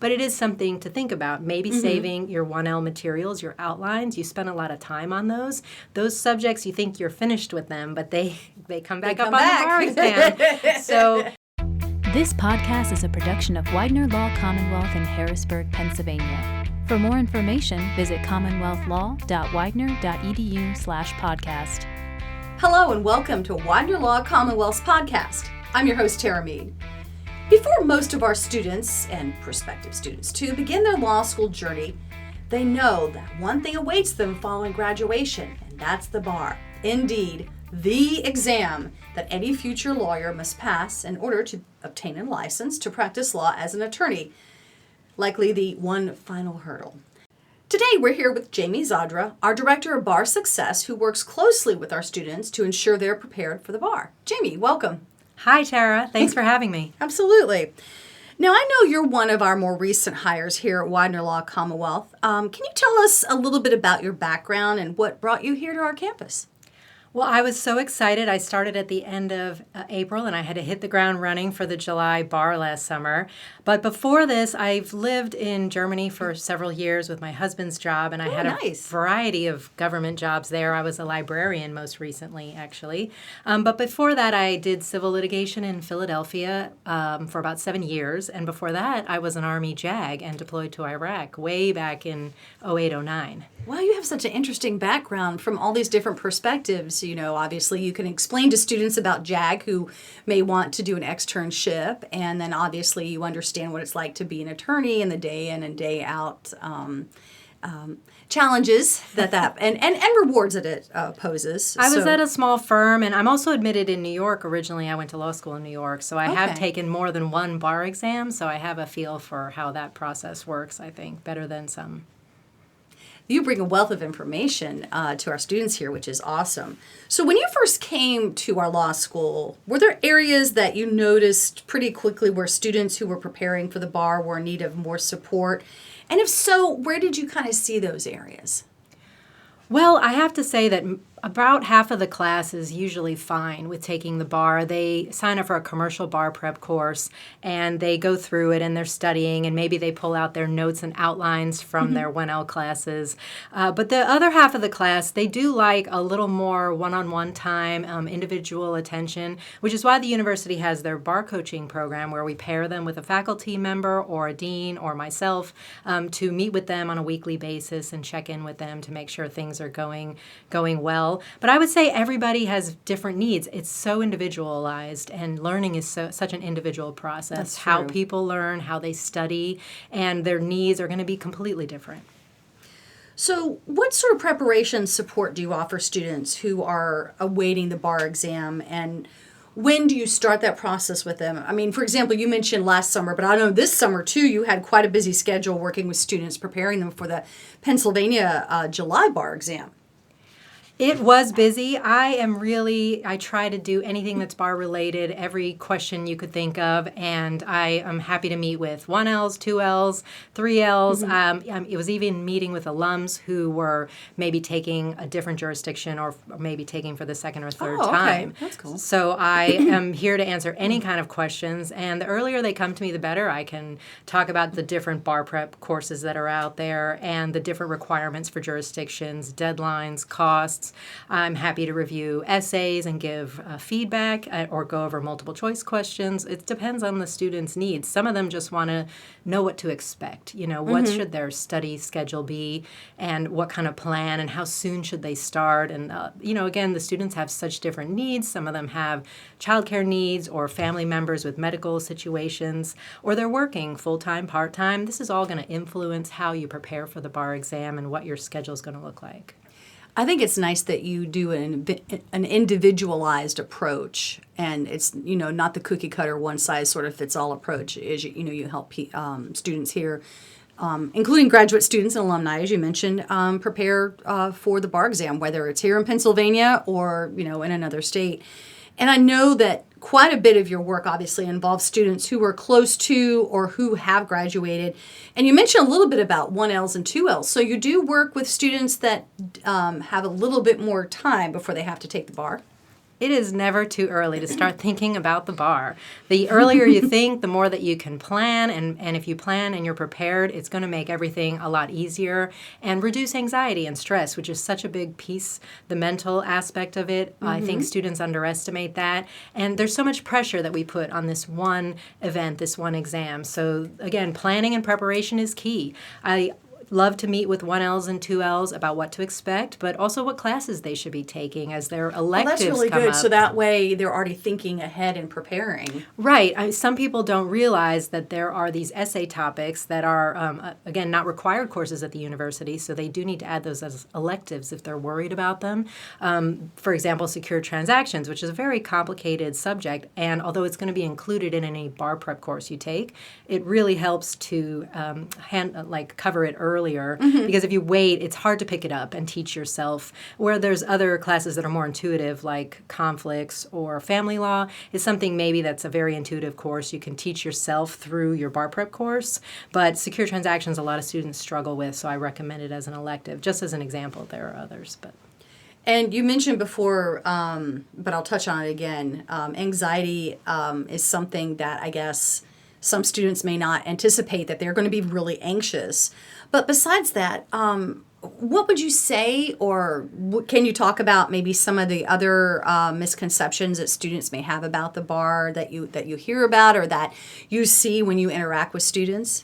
But it is something to think about. Maybe saving your 1L materials, your outlines. You spend a lot of time on those. Those subjects, you think you're finished with them, but they come back up on the bar exam. So this podcast is a production of Widener Law Commonwealth in Harrisburg, Pennsylvania. For more information, visit commonwealthlaw.widener.edu/podcast. Hello and welcome to Widener Law Commonwealth's podcast. I'm your host, Tara Mead. Before most of our students, and prospective students too, begin their law school journey, they know that one thing awaits them following graduation, and that's the bar. Indeed, the exam that any future lawyer must pass in order to obtain a license to practice law as an attorney. Likely the one final hurdle. Today we're here with Jamie Zadra, our Director of Bar Success, who works closely with our students to ensure they're prepared for the bar. Jamie, welcome. hi, Tara. Thanks for having me. Absolutely. Now, I know you're one of our more recent hires here at Widener Law Commonwealth. Can you tell us a little bit about your background and what brought you here to our campus? Well, I was so excited. I started at the end of April, and I had to hit the ground running for the July bar last summer. But before this, I've lived in Germany for several years with my husband's job, and I had a variety of government jobs there. I was a librarian most recently, actually. But before that, I did civil litigation in Philadelphia for about 7 years. And before that, I was an Army JAG and deployed to Iraq way back in 2008-09. Well, you have such an interesting background from all these different perspectives. You know, obviously you can explain to students about JAG who may want to do an externship, and then obviously you understand what it's like to be an attorney and the day in and day out challenges that and rewards that it poses. I was at a small firm, and I'm also admitted in New York. Originally, I went to law school in New York, so I have taken more than one bar exam, so I have a feel for how that process works, I think, better than some. You bring a wealth of information to our students here, which is awesome. So when you first came to our law school, were there areas that you noticed pretty quickly where students who were preparing for the bar were in need of more support? And if so, where did you kind of see those areas? Well, I have to say that about half of the class is usually fine with taking the bar. They sign up for a commercial bar prep course, and they go through it, and they're studying, and maybe they pull out their notes and outlines from their 1L classes. But the other half of the class, they do like a little more one-on-one time, individual attention, which is why the university has their bar coaching program where we pair them with a faculty member or a dean or myself to meet with them on a weekly basis and check in with them to make sure things are going well. But I would say everybody has different needs. It's so individualized, and learning is such an individual process. That's true. How people learn, how they study, and their needs are going to be completely different. So what sort of preparation support do you offer students who are awaiting the bar exam, and when do you start that process with them? I mean, for example, you mentioned last summer, but I know this summer too, you had quite a busy schedule working with students, preparing them for the Pennsylvania July bar exam. It was busy. I try to do anything that's bar related, every question you could think of, and I am happy to meet with 1Ls, 2Ls, 3Ls. It was even meeting with alums who were maybe taking a different jurisdiction or maybe taking for the second or third time. That's cool. So I am here to answer any kind of questions, and the earlier they come to me, the better. I can talk about the different bar prep courses that are out there and the different requirements for jurisdictions, deadlines, costs. I'm happy to review essays and give feedback or go over multiple choice questions. It depends on the student's needs. Some of them just want to know what to expect. You know, what should their study schedule be, and what kind of plan, and how soon should they start. And, again, the students have such different needs. Some of them have childcare needs or family members with medical situations, or they're working full-time, part-time. This is all going to influence how you prepare for the bar exam and what your schedule is going to look like. I think it's nice that you do an individualized approach, and it's not the cookie cutter one size sort of fits all approach. Is you help students here, including graduate students and alumni, as you mentioned, prepare for the bar exam, whether it's here in Pennsylvania or in another state. And I know that quite a bit of your work obviously involves students who are close to or who have graduated. And you mentioned a little bit about 1Ls and 2Ls. So you do work with students that have a little bit more time before they have to take the bar? It is never too early to start thinking about the bar. The earlier you think, the more that you can plan. And if you plan and you're prepared, it's going to make everything a lot easier and reduce anxiety and stress, which is such a big piece, the mental aspect of it. I think students underestimate that. And there's so much pressure that we put on this one event, this one exam. So again, planning and preparation is key. I love to meet with 1Ls and 2Ls about what to expect, but also what classes they should be taking as their electives that's really come good. up. So that way they're already thinking ahead and preparing. Right. Some people don't realize that there are these essay topics that are, again, not required courses at the university, so they do need to add those as electives if they're worried about them. For example, secure transactions, which is a very complicated subject, and although it's going to be included in any bar prep course you take, it really helps to cover it earlier, because if you wait, it's hard to pick it up and teach yourself. Where there's other classes that are more intuitive, like conflicts or family law, is something maybe that's a very intuitive course you can teach yourself through your bar prep course. But secure transactions, a lot of students struggle with, so I recommend it as an elective. Just as an example, there are others, but. And you mentioned before, but I'll touch on it again, anxiety is something that I guess some students may not anticipate, that they're going to be really anxious. But besides that, what would you say, or can you talk about maybe some of the other misconceptions that students may have about the bar that you hear about or that you see when you interact with students?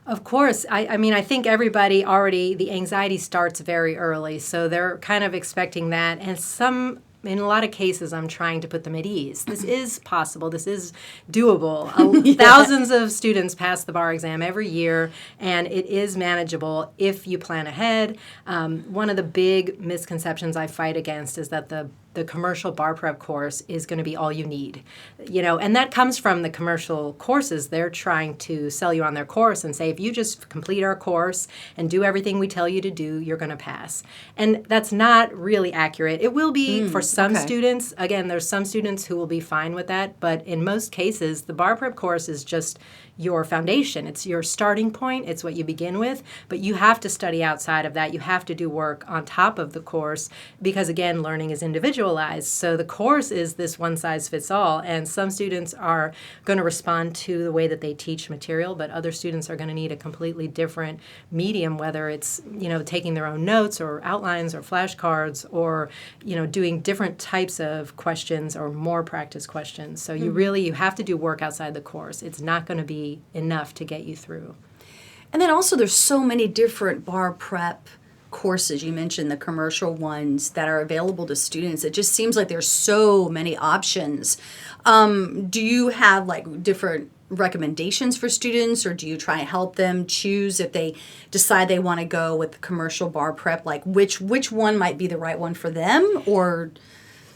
Of course. I mean, I think everybody already, the anxiety starts very early, so they're kind of expecting that. And in a lot of cases, I'm trying to put them at ease. This is possible. This is doable. Thousands of students pass the bar exam every year, and it is manageable if you plan ahead. One of the big misconceptions I fight against is that the commercial bar prep course is going to be all you need, and that comes from the commercial courses. They're trying to sell you on their course and say, if you just complete our course and do everything we tell you to do, you're going to pass. And that's not really accurate. It will be for some students. Again, there's some students who will be fine with that, but in most cases, the bar prep course is just your foundation. It's your starting point. It's what you begin with, but you have to study outside of that. You have to do work on top of the course because, again, learning is individualized. So the course is this one-size-fits-all, and some students are going to respond to the way that they teach material, but other students are going to need a completely different medium, whether it's, taking their own notes or outlines or flashcards or, doing different types of questions or more practice questions. So you have to do work outside the course. It's not going to be enough to get you through. And then also there's so many different bar prep courses. You mentioned the commercial ones that are available to students. It just seems like there's so many options. Do you have different recommendations for students, or do you try and help them choose if they decide they want to go with commercial bar prep, which one might be the right one for them? Or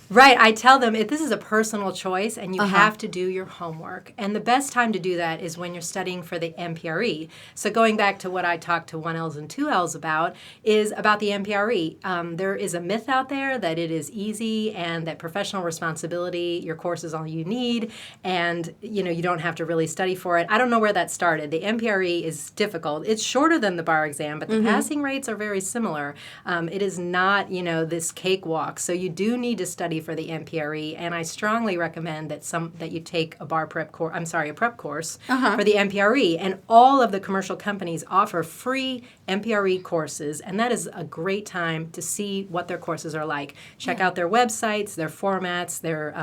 Right. I tell them this is a personal choice and you have to do your homework. And the best time to do that is when you're studying for the MPRE. So going back to what I talked to 1Ls and 2Ls about is about the MPRE. There is a myth out there that it is easy and that professional responsibility, your course is all you need, and you don't have to really study for it. I don't know where that started. The MPRE is difficult. It's shorter than the bar exam, but the passing rates are very similar. It is not, this cakewalk. So you do need to study for the MPRE, and I strongly recommend that you take a prep course for the MPRE. And all of the commercial companies offer free MPRE courses, and that is a great time to see what their courses are like. Check out their websites, their formats, their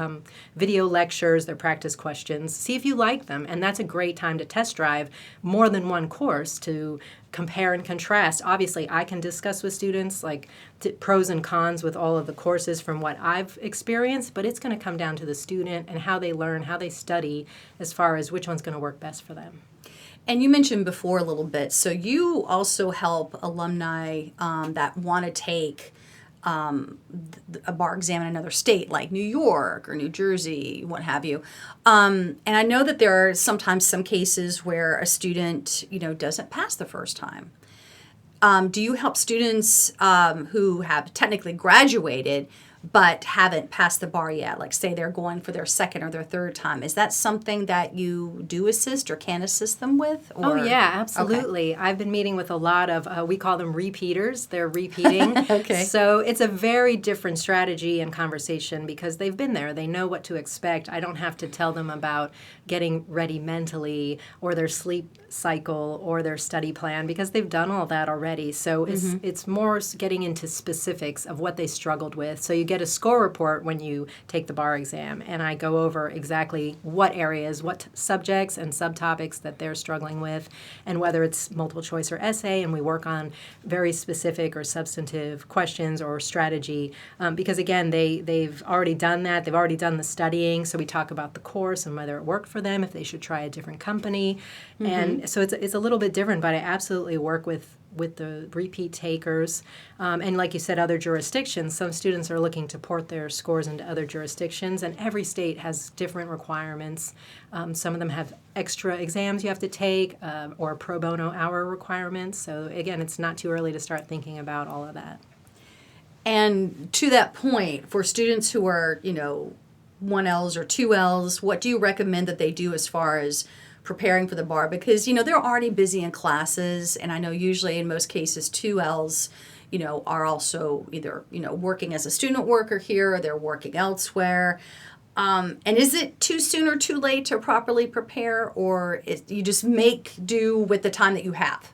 video lectures, their practice questions. See if you like them, and that's a great time to test drive more than one course to compare and contrast. Obviously, I can discuss with students pros and cons with all of the courses from what I've experienced, but it's going to come down to the student and how they learn, how they study, as far as which one's going to work best for them. And you mentioned before a little bit, so you also help alumni that want to take a bar exam in another state, like New York or New Jersey, what have you. And I know that there are sometimes some cases where a student, doesn't pass the first time. Do you help students who have technically graduated but haven't passed the bar yet, like say they're going for their second or their third time. Is that something that you do assist or can assist them with? Oh, yeah, absolutely. Okay. I've been meeting with a lot of, we call them repeaters. They're repeating. Okay. So it's a very different strategy and conversation because they've been there. They know what to expect. I don't have to tell them about getting ready mentally or their sleep cycle or their study plan because they've done all that already. So it's more getting into specifics of what they struggled with. So you get a score report when you take the bar exam, and I go over exactly what areas, what subjects and subtopics that they're struggling with, and whether it's multiple choice or essay, and we work on very specific or substantive questions or strategy because, again, they've already done that. They've already done the studying, so we talk about the course and whether it worked for them, if they should try a different company. And so it's a little bit different, but I absolutely work with the repeat takers. And like you said, other jurisdictions, some students are looking to port their scores into other jurisdictions, and every state has different requirements. Some of them have extra exams you have to take or pro bono hour requirements. So again, it's not too early to start thinking about all of that. And to that point, for students who are, 1Ls or 2Ls, what do you recommend that they do as far as preparing for the bar? Because, they're already busy in classes, and I know usually in most cases 2Ls, are also either, working as a student worker here or they're working elsewhere. And is it too soon or too late to properly prepare, or you just make do with the time that you have?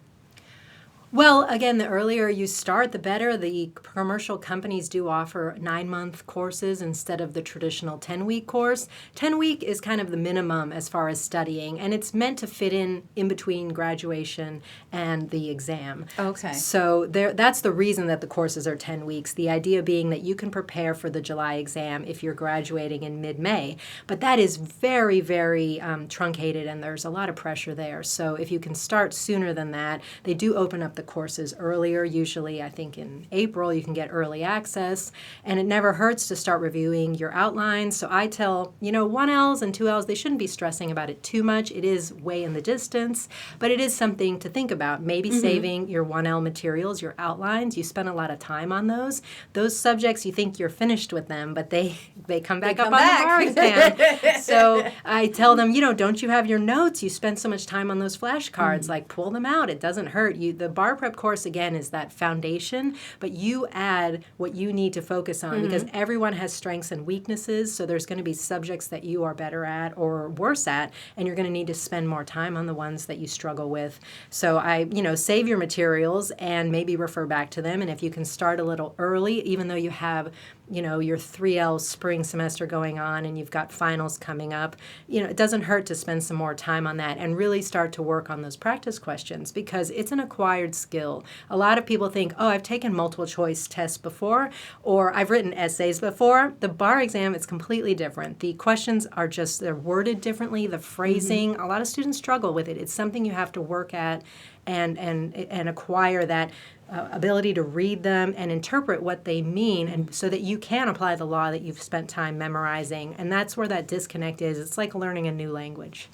Well, again, the earlier you start, the better. The commercial companies do offer 9-month courses instead of the traditional 10-week course. 10-week is kind of the minimum as far as studying, and it's meant to fit in between graduation and the exam. Okay. So that's the reason that the courses are 10 weeks, the idea being that you can prepare for the July exam if you're graduating in mid-May. But that is very, very truncated, and there's a lot of pressure there. So if you can start sooner than that, they do open up the courses earlier. Usually, I think in April, you can get early access, and it never hurts to start reviewing your outlines. So I tell, 1Ls and 2Ls, they shouldn't be stressing about it too much. It is way in the distance, but it is something to think about. Maybe saving your 1L materials, your outlines. You spend a lot of time on those. Those subjects, you think you're finished with them, but they come back up on the bar exam. So I tell them, don't you have your notes? You spend so much time on those flashcards. Like, pull them out. It doesn't hurt. The bar prep course, again, is that foundation, but you add what you need to focus on because everyone has strengths and weaknesses, so there's going to be subjects that you are better at or worse at, and you're going to need to spend more time on the ones that you struggle with. So I, save your materials and maybe refer back to them, and if you can start a little early, even though you have your 3L spring semester going on and you've got finals coming up, it doesn't hurt to spend some more time on that and really start to work on those practice questions because it's an acquired skill. A lot of people think, I've taken multiple choice tests before or I've written essays before. The bar exam is completely different. The questions are they're worded differently, the phrasing. A lot of students struggle with it. It's something you have to work at and acquire that ability to read them and interpret what they mean, and so that you can apply the law that you've spent time memorizing. And that's where that disconnect is. It's like learning a new language.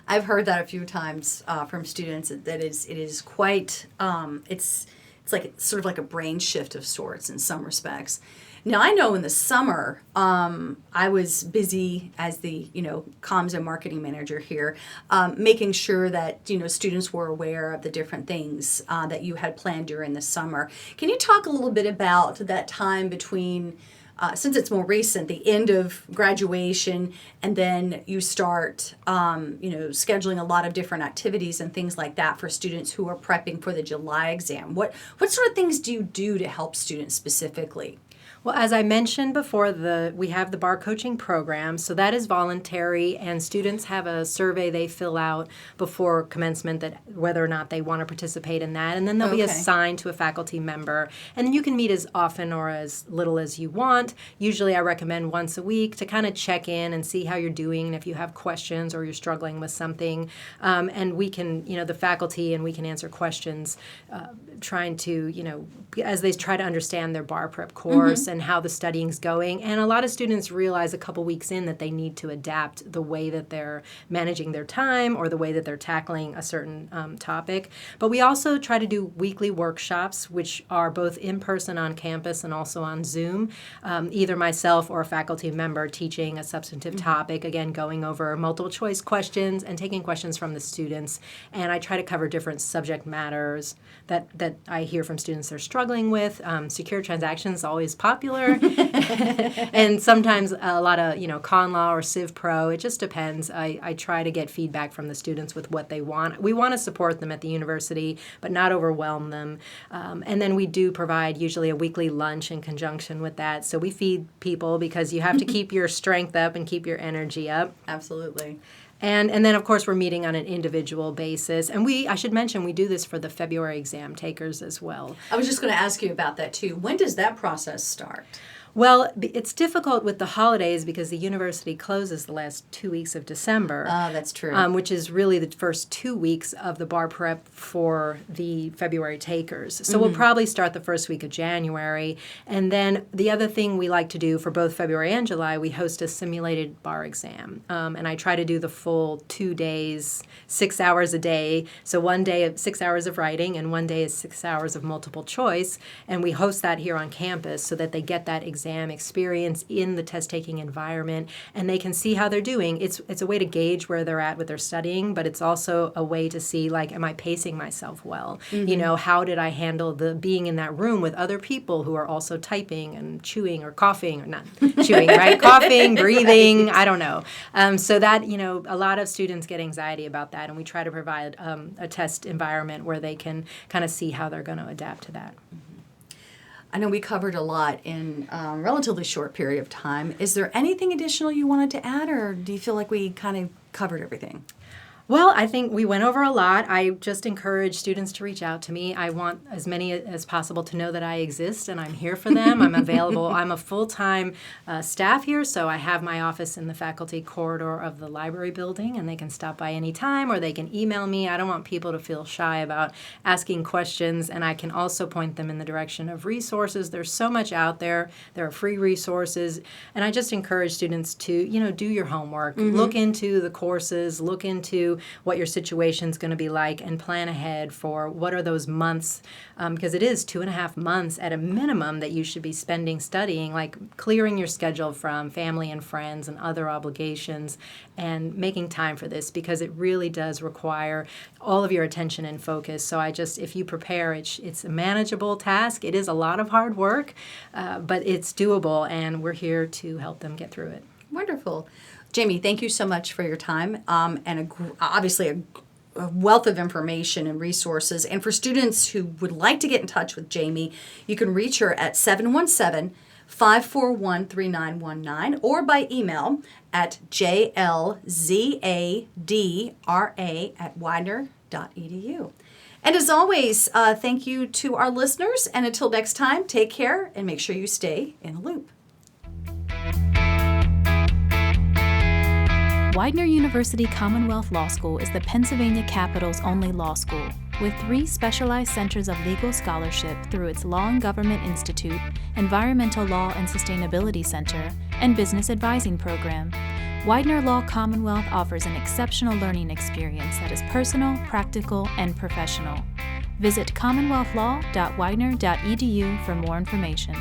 I've heard that a few times from students. That it is quite. It's like sort of like a brain shift of sorts in some respects. Now, I know in the summer, I was busy as the, comms and marketing manager here, making sure that, students were aware of the different things that you had planned during the summer. Can you talk a little bit about that time between, since it's more recent, the end of graduation, and then you start, scheduling a lot of different activities and things like that for students who are prepping for the July exam? What sort of things do you do to help students specifically? Well, as I mentioned before, we have the bar coaching program, so that is voluntary, and students have a survey they fill out before commencement that whether or not they want to participate in that, and then they'll be assigned to a faculty member, and you can meet as often or as little as you want. Usually I recommend once a week to kind of check in and see how you're doing, and if you have questions or you're struggling with something, and we can, the faculty, and we can answer questions trying to, as they try to understand their bar prep course, and how the studying's going. And a lot of students realize a couple weeks in that they need to adapt the way that they're managing their time or the way that they're tackling a certain topic. But we also try to do weekly workshops, which are both in person on campus and also on Zoom. Either myself or a faculty member teaching a substantive topic, again, going over multiple choice questions and taking questions from the students. And I try to cover different subject matters that I hear from students they're struggling with. Secure transactions always popular. And sometimes a lot of, con law or Civ Pro. It just depends. I try to get feedback from the students with what they want. We want to support them at the university, but not overwhelm them. And then we do provide usually a weekly lunch in conjunction with that. So we feed people because you have to keep your strength up and keep your energy up. Absolutely. And then, of course, we're meeting on an individual basis. And I should mention, we do this for the February exam takers as well. I was just going to ask you about that, too. When does that process start? Well, it's difficult with the holidays because the university closes the last 2 weeks of December. That's true. Which is really the first 2 weeks of the bar prep for the February takers. So we'll probably start the first week of January. And then the other thing we like to do for both February and July, we host a simulated bar exam. And I try to do the full 2 days, 6 hours a day. So one day of 6 hours of writing and one day is 6 hours of multiple choice. And we host that here on campus so that they get that exam experience in the test-taking environment, and they can see how they're doing. It's a way to gauge where they're at with their studying, but it's also a way to see, am I pacing myself well? How did I handle the being in that room with other people who are also typing and chewing or coughing, or not chewing, right? Coughing, breathing, right. I don't know. So that, a lot of students get anxiety about that, and we try to provide a test environment where they can kind of see how they're going to adapt to that. I know we covered a lot in a relatively short period of time. Is there anything additional you wanted to add, or do you feel like we kind of covered everything? Well, I think we went over a lot. I just encourage students to reach out to me. I want as many as possible to know that I exist and I'm here for them. I'm available. I'm a full-time staff here, so I have my office in the faculty corridor of the library building, and they can stop by any time or they can email me. I don't want people to feel shy about asking questions, and I can also point them in the direction of resources. There's so much out there. There are free resources, and I just encourage students to, do your homework. Look into the courses, look into what your situation's going to be like, and plan ahead for what are those months, because it is 2.5 months at a minimum that you should be spending studying, clearing your schedule from family and friends and other obligations and making time for this, because it really does require all of your attention and focus. So if you prepare, it's a manageable task. It is a lot of hard work, but it's doable, and we're here to help them get through it. Wonderful. Jamie, thank you so much for your time, and obviously a wealth of information and resources. And for students who would like to get in touch with Jamie, you can reach her at 717-541-3919 or by email at jlzadra@widener.edu. And as always, thank you to our listeners. And until next time, take care and make sure you stay in the loop. Widener University Commonwealth Law School is the Pennsylvania capital's only law school, with 3 specialized centers of legal scholarship through its Law and Government Institute, Environmental Law and Sustainability Center, and Business Advising Program. Widener Law Commonwealth offers an exceptional learning experience that is personal, practical, and professional. Visit commonwealthlaw.widener.edu for more information.